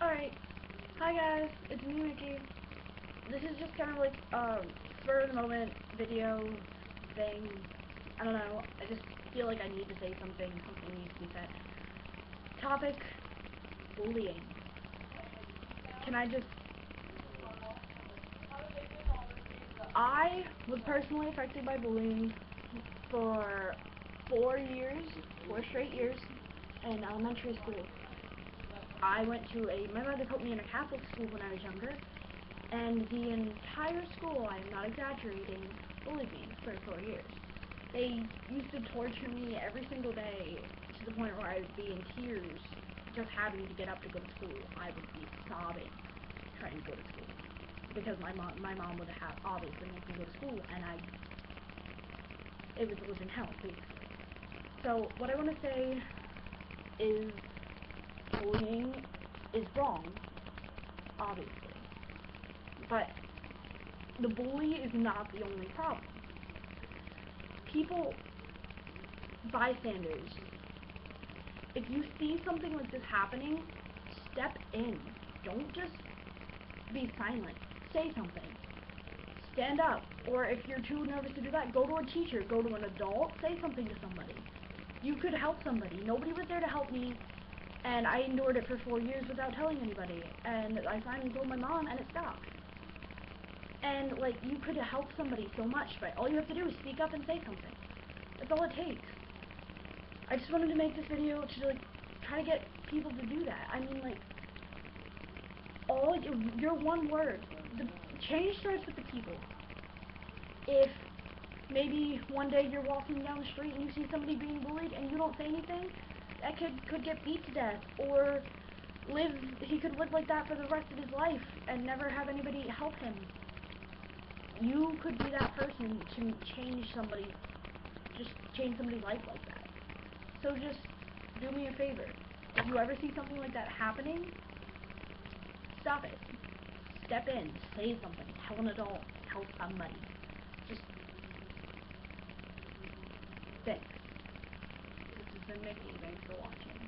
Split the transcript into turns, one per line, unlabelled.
Alright, hi guys, it's me, Mickey. This is just kind of like a spur of the moment video thing. I don't know, I just feel like I need to say something needs to be said. Topic, bullying. Can I just... I was personally affected by bullying for 4 straight years in elementary school. I went to my mother put me in a Catholic school when I was younger, and the entire school, I am not exaggerating, bullied me for 4 years. They used to torture me every single day to the point where I would be in tears just having to get up to go to school. I would be sobbing trying to go to school because my mom would have obviously made me go to school, and it was living hell basically. So what I want to say is bullying is wrong, obviously, but the bully is not the only problem. People, bystanders, if you see something like this happening, step in. Don't just be silent. Say something. Stand up. Or if you're too nervous to do that, go to a teacher, go to an adult, say something to somebody. You could help somebody. Nobody was there to help me, and I endured it for 4 years without telling anybody, and I finally told my mom, and it stopped. And, like, you could help somebody so much, but all you have to do is speak up and say something. That's all it takes. I just wanted to make this video to, like, try to get people to do that. I mean, like, all your one word. The change starts with the people. If maybe one day you're walking down the street and you see somebody being bullied and you don't say anything, that kid could get beat to death, or he could live like that for the rest of his life and never have anybody help him. You could be that person to change somebody's life like that. So just do me a favor. If you ever see something like that happening, stop it. Step in. Say something. Tell an adult. Tell somebody. Just... Thanks. This has been Mickey. Thanks for watching.